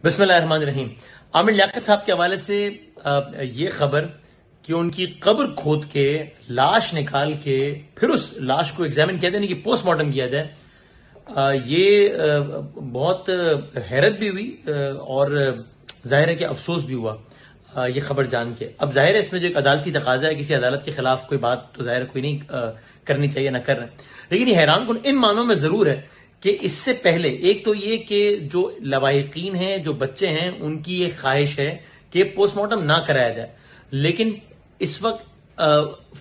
बिस्मिल्लाहिर्रहमानिर्रहीम। आमिर लियाकत साहब के हवाले से ये खबर कि उनकी कब्र खोद के लाश निकाल के फिर उस लाश को एग्जामिन किया जाए, यानी कि पोस्टमार्टम किया जाए, ये बहुत हैरत भी हुई और जाहिर है कि अफसोस भी हुआ ये खबर जान के। अब जाहिर है इसमें जो एक अदालती तकाजा है, किसी अदालत के खिलाफ कोई बात तो जाहिर कोई नहीं करनी चाहिए, ना कर रहे, लेकिन ये हैरान कुन इन मानों में जरूर है कि इससे पहले एक तो ये कि जो लवाहिकीन हैं, जो बच्चे हैं, उनकी ये ख्वाहिश है कि पोस्टमार्टम ना कराया जाए, लेकिन इस वक्त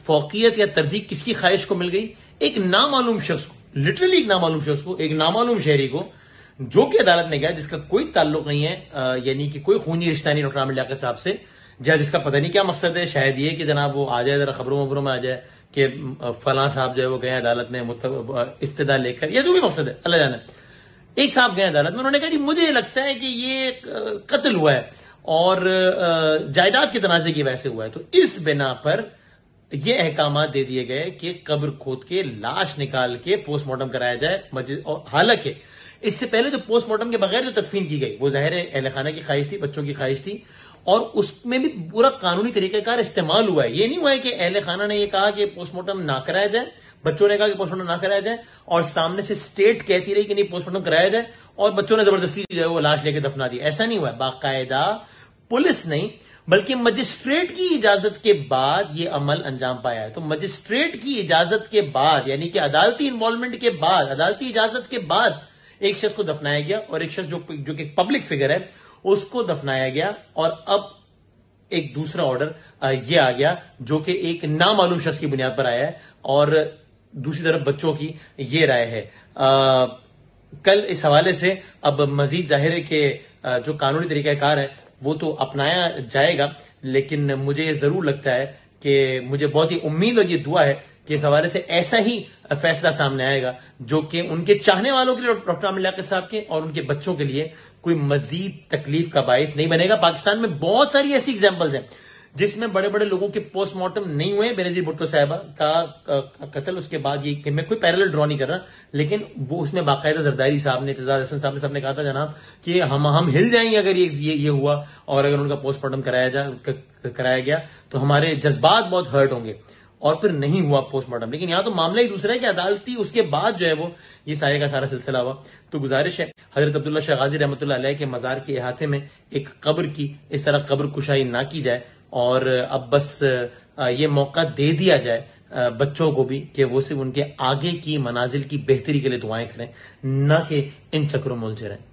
फौकियत या तरजीह किसकी ख्वाहिश को मिल गई? एक नामालूम शख्स को, लिटरली एक नामालूम शख्स को, एक नामालूम शहरी को, जो कि अदालत में गया, जिसका कोई ताल्लुक नहीं है, यानी कि कोई खूनी रिश्ता नहीं डॉक्टर आमिर लियाकत साहब से, जिसका पता नहीं क्या मकसद है, शायद ये कि जनाब वो आ जाए, जरा खबरों वबरों में आ जाए कि फलां साहब जो है वो गए अदालत में इस्तेदा लेकर, या जो भी मकसद है अल्लाह जाने। एक साहब गए अदालत में, उन्होंने कहा जी मुझे लगता है कि ये कत्ल हुआ है और जायदाद के तनाजे की वजह से हुआ है, तो इस बिना पर ये अहकामात दे दिए गए कि कब्र खोद के लाश निकाल के पोस्टमार्टम कराया जाए मस्जिद। और हालांकि इससे पहले जो पोस्टमार्टम के बगैर जो तदफीन की गई वो जाहिर है अहले खाना की ख्वाहिश थी, बच्चों की ख्वाहिश थी, और उसमें भी पूरा कानूनी तरीकाकार इस्तेमाल हुआ है। ये नहीं हुआ है कि अहले खाना ने ये कहा कि पोस्टमार्टम ना कराया जाए, बच्चों ने कहा कि पोस्टमार्टम ना कराया जाए, और सामने से स्टेट कहती रही कि नहीं पोस्टमार्टम कराया जाए, और बच्चों ने जबरदस्ती जो है वो लाश लेके दफना दी। ऐसा नहीं हुआ है। बाकायदा पुलिस नहीं बल्कि मजिस्ट्रेट की इजाजत के बाद ये अमल अंजाम पाया है। तो मजिस्ट्रेट की इजाजत के बाद, यानी कि अदालती इन्वॉल्वमेंट के बाद, अदालती इजाजत के बाद एक शख्स को दफनाया गया, और एक शख्स जो कि पब्लिक फिगर है उसको दफनाया गया। और अब एक दूसरा ऑर्डर ये आ गया जो कि एक नामालूम शख्स की बुनियाद पर आया है, और दूसरी तरफ बच्चों की ये राय है। कल इस हवाले से अब मजीद जाहिर है कि जो कानूनी तरीकाकार है वो तो अपनाया जाएगा, लेकिन मुझे ये जरूर लगता है कि मुझे बहुत ही उम्मीद और ये दुआ है कि इस हवाले से ऐसा ही फैसला सामने आएगा जो कि उनके चाहने वालों के लिए, डॉक्टर आमिर लियाकत साहब के और उनके बच्चों के लिए कोई मजीद तकलीफ का बायस नहीं बनेगा। पाकिस्तान में बहुत सारी ऐसी एग्जांपल्स हैं जिसमें बड़े बड़े लोगों के पोस्टमार्टम नहीं हुए। बेनजीर भुट्टो साहिबा का कत्ल, उसके बाद ये मैं कोई पैरेलल ड्रॉ नहीं कर रहा, लेकिन वो उसमें बाकायदा जरदारी साहब ने, एतजाज हसन साहब ने, सबने कहा था जनाब कि हम हिल जाएंगे अगर ये हुआ, और अगर उनका पोस्टमार्टम कराया गया तो हमारे जज्बात बहुत हर्ट होंगे, और फिर नहीं हुआ पोस्टमार्टम। लेकिन यहां तो मामला ही दूसरा है कि अदालती उसके बाद जो है वो ये सारे का सारा सिलसिला हुआ। तो गुजारिश है हजरत अब्दुल्ला शाह गाजी रहमतुल्लाह अलैह के मजार के अहाते में एक कब्र की इस तरह कब्र कुशाई ना की जाए, और अब बस ये मौका दे दिया जाए बच्चों को भी कि वो सिर्फ उनके आगे की मनाजिल की बेहतरी के लिए दुआएं करें, ना कि इन चक्रों में उलझे रहें।